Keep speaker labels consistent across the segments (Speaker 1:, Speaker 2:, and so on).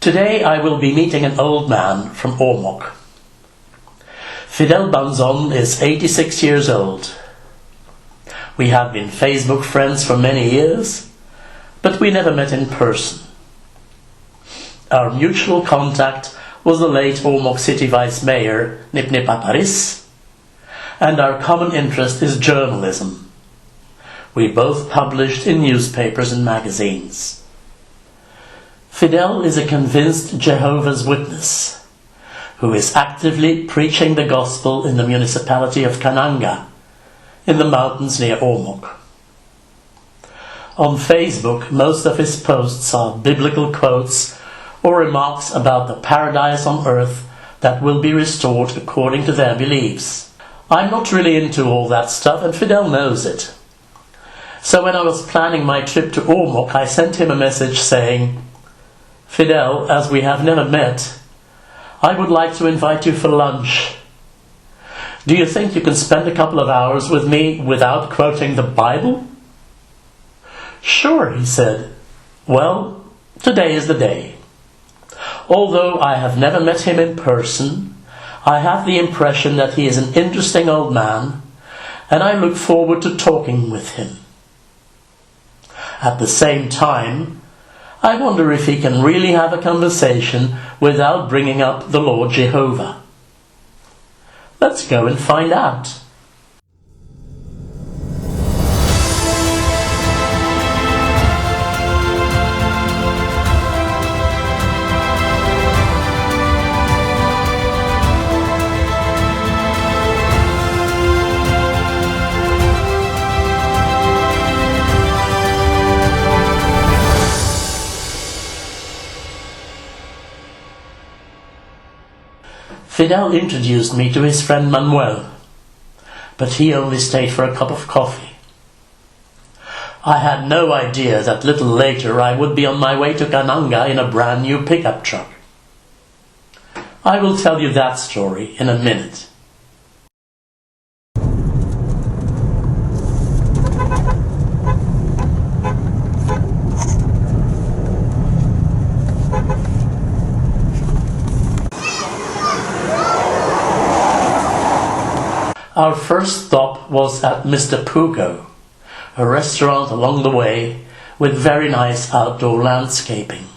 Speaker 1: Today I will be meeting an old man from Ormoc. Fidel Banzon is 86 years old. We have been Facebook friends for many years, but we never met in person. Our mutual contact was the late Ormoc City Vice Mayor Nipne Paparis, and our common interest is journalism. We both published in newspapers and magazines. Fidel is a convinced Jehovah's Witness who is actively preaching the gospel in the municipality of Kananga, in the mountains near Ormoc. On Facebook, most of his posts are biblical quotes or remarks about the paradise on earth that will be restored according to their beliefs. I'm not really into all that stuff, and Fidel knows it. So when I was planning my trip to Ormoc, I sent him a message saying, "Fidel, as we have never met, I would like to invite you for lunch. Do you think you can spend a couple of hours with me without quoting the Bible?" "Sure," he said. "Well, today is the day. Although I have never met him in person, I have the impression that he is an interesting old man, and I look forward to talking with him. At the same time, I wonder if he can really have a conversation without bringing up the Lord Jehovah. Let's go and find out." Fidel introduced me to his friend Manuel, but he only stayed for a cup of coffee. I had no idea that little later I would be on my way to Kananga in a brand new pickup truck. I will tell you that story in a minute. Our first stop was at Mr. Pugo, a restaurant along the way with very nice outdoor landscaping.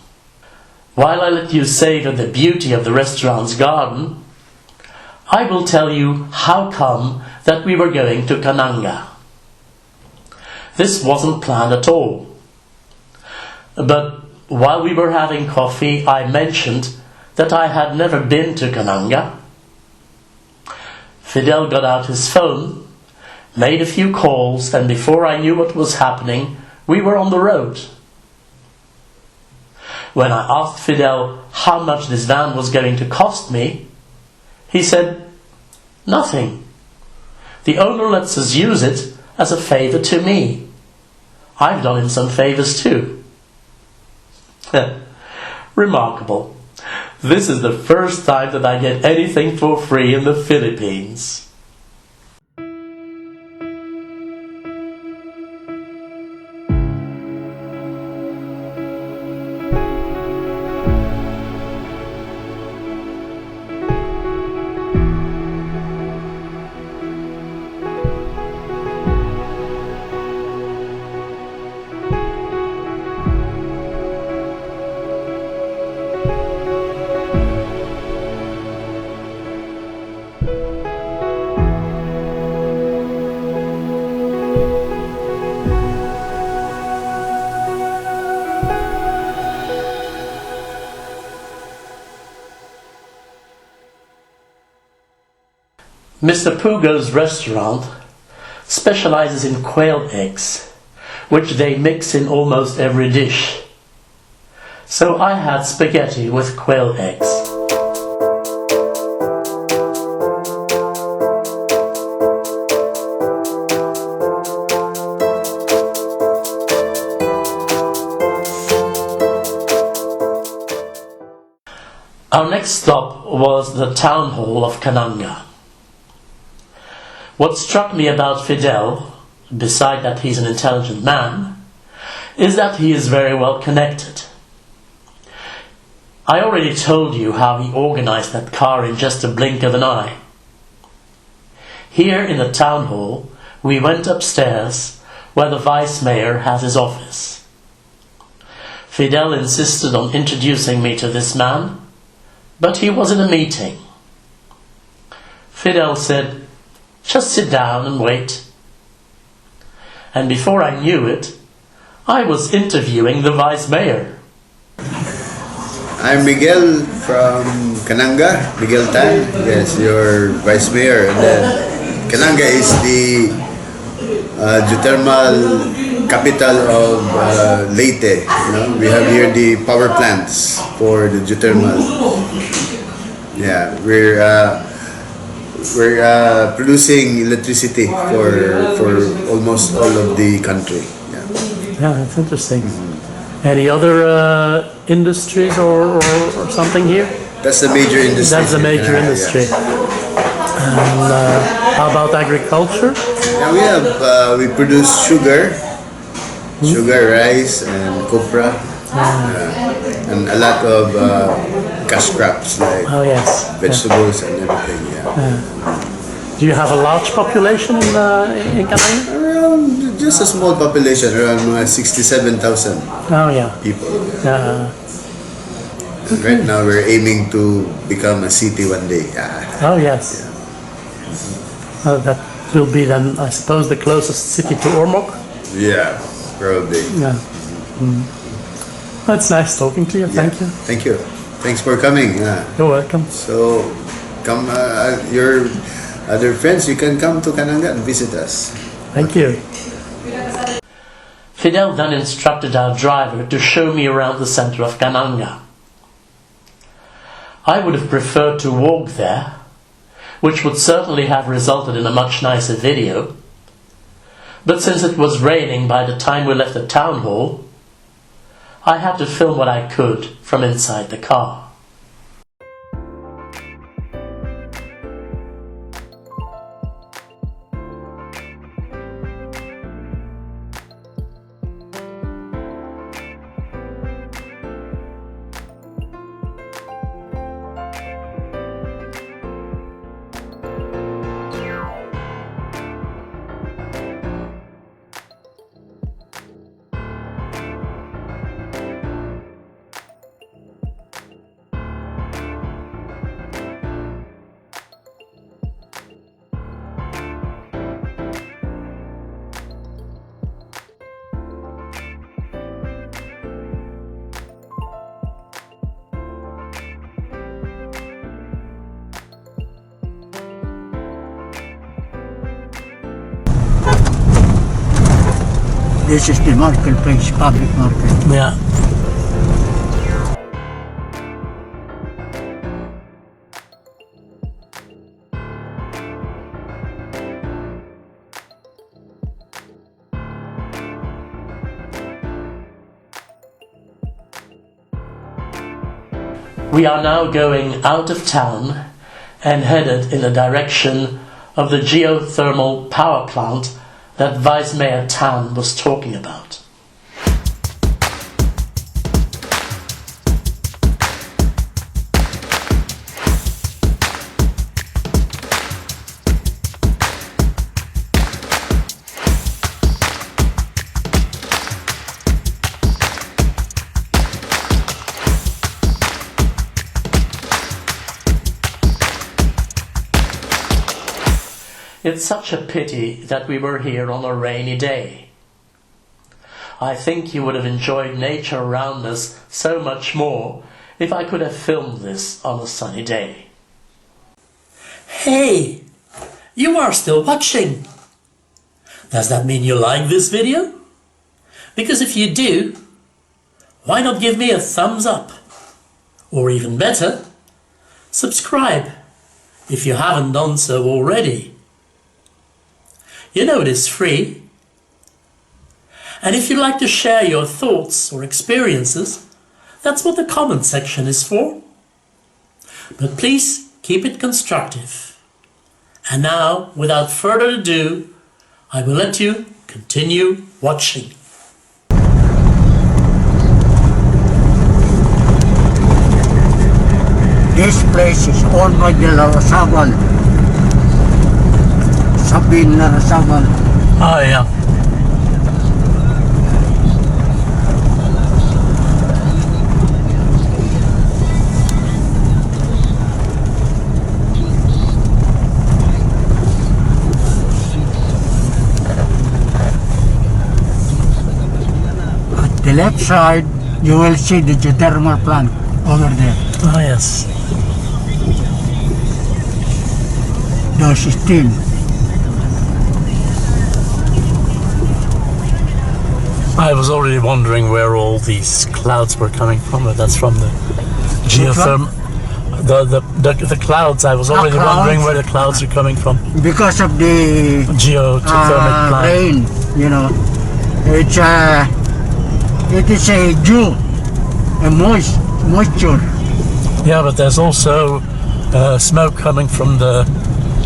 Speaker 1: While I let you savor the beauty of the restaurant's garden, I will tell you how come that we were going to Kananga. This wasn't planned at all. But while we were having coffee, I mentioned that I had never been to Kananga. Fidel got out his phone, made a few calls, and before I knew what was happening, we were on the road. When I asked Fidel how much this van was going to cost me, he said, "Nothing. The owner lets us use it as a favor to me. I've done him some favors too." Remarkable. This is the first time that I get anything for free in the Philippines. Mr. Pugo's restaurant specializes in quail eggs, which they mix in almost every dish. So I had spaghetti with quail eggs. Our next stop was the town hall of Kananga. What struck me about Fidel, beside that he's an intelligent man, is that he is very well connected. I already told you how he organized that car in just a blink of an eye. Here in the town hall, we went upstairs where the vice mayor has his office. Fidel insisted on introducing me to this man, but he was in a meeting. Fidel said, "Just sit down and wait." And before I knew it, I was interviewing the vice mayor.
Speaker 2: I'm Miguel from Kananga, Miguel Tan. Yes, your vice mayor. And then Kananga is the geothermal capital of Leyte. You know, we have here the power plants for the geothermal. Yeah, we're producing electricity for almost all of the country.
Speaker 1: Yeah, that's interesting. Any other industries or something here?
Speaker 2: That's the major industry.
Speaker 1: That's the major industry. Yeah. And how about agriculture?
Speaker 2: Yeah, we produce sugar, rice, and copra, and a lot of cash crops like vegetables and everything.
Speaker 1: Do you have a large population in Kananga?
Speaker 2: Around just a small population, around 67,000 people. And right now we're aiming to become a city one day.
Speaker 1: Oh yes. That will be then, I suppose, the closest city to Ormoc.
Speaker 2: Yeah, probably.
Speaker 1: Yeah. That's nice talking to you. Thank you.
Speaker 2: Thank you. Thanks for coming.
Speaker 1: You're welcome.
Speaker 2: So, come, your other friends, you can come to Kananga and visit us.
Speaker 1: Thank you. Fidel then instructed our driver to show me around the center of Kananga. I would have preferred to walk there, which would certainly have resulted in a much nicer video. But since it was raining by the time we left the town hall, I had to film what I could from inside the car.
Speaker 3: This is the marketplace, public market.
Speaker 1: Yeah. We are now going out of town and headed in the direction of the geothermal power plant that Vice Mayor Tan was talking about. It's such a pity that we were here on a rainy day. I think you would have enjoyed nature around us so much more if I could have filmed this on a sunny day. Hey, you are still watching. Does that mean you like this video? Because if you do, why not give me a thumbs up? Or even better, subscribe if you haven't done so already. You know it is free. And if you'd like to share your thoughts or experiences, that's what the comment section is for. But please keep it constructive. And now, without further ado, I will let you continue watching.
Speaker 3: place is owned by the Sabal. Sabin Sabal.
Speaker 1: Oh, yeah.
Speaker 3: At the left side, you will see the geothermal plant over there.
Speaker 1: Oh, yes.
Speaker 3: Those steel.
Speaker 1: I was already wondering where all these clouds were coming from, but that's from the geothermal. The clouds, I was already wondering where the clouds are coming from.
Speaker 3: Because of the
Speaker 1: Geothermal plant.
Speaker 3: rain, you know. It is a dew, a moisture.
Speaker 1: Yeah, but there's also smoke coming from the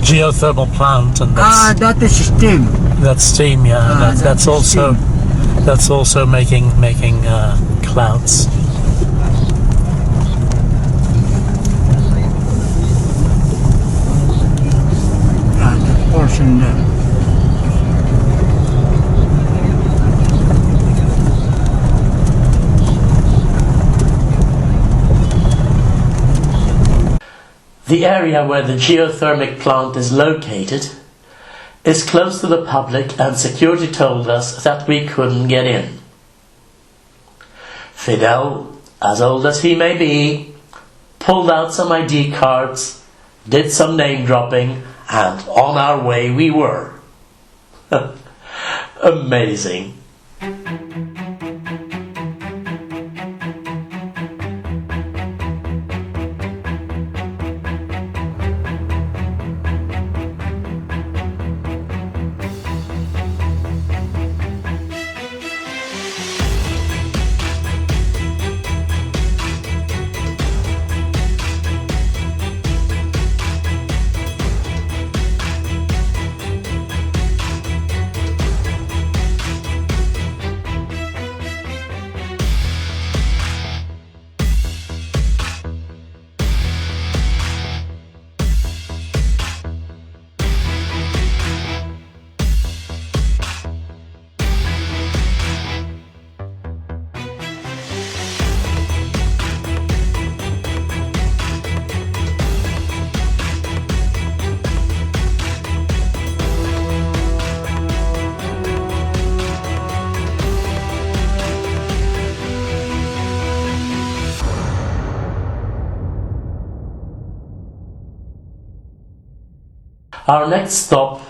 Speaker 1: geothermal plant, and
Speaker 3: That is steam.
Speaker 1: that's steam. Yeah, and that's
Speaker 3: that's
Speaker 1: also
Speaker 3: steam.
Speaker 1: that's also making clouds.
Speaker 3: That portion there.
Speaker 1: The area where the geothermal plant is located is close to the public, and security told us that we couldn't get in. Fidel, as old as he may be, pulled out some ID cards, did some name dropping, and on our way we were. Amazing. Our next stop,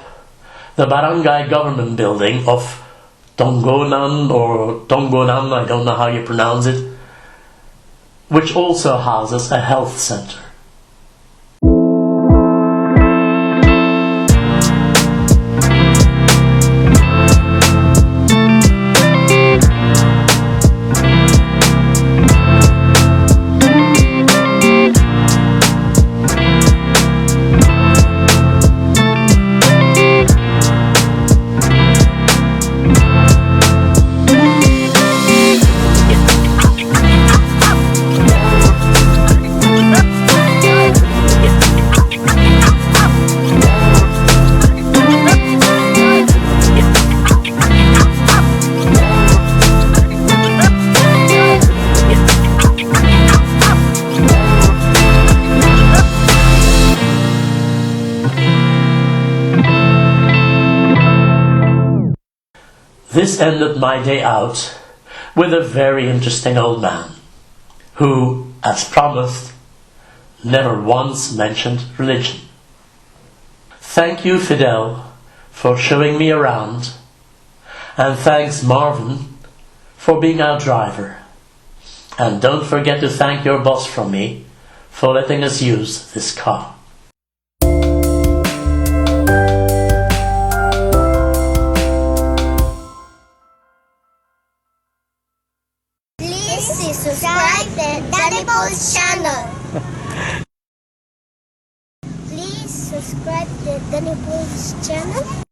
Speaker 1: the barangay government building of Tongonan or Tongonan, I don't know how you pronounce it, which also houses a health center. This ended my day out with a very interesting old man who, as promised, never once mentioned religion. Thank you, Fidel, for showing me around, and thanks, Marvin, for being our driver. And don't forget to thank your boss from me for letting us use this car.
Speaker 4: Please subscribe to Danny Paul's channel. Please subscribe to Danny Paul's channel.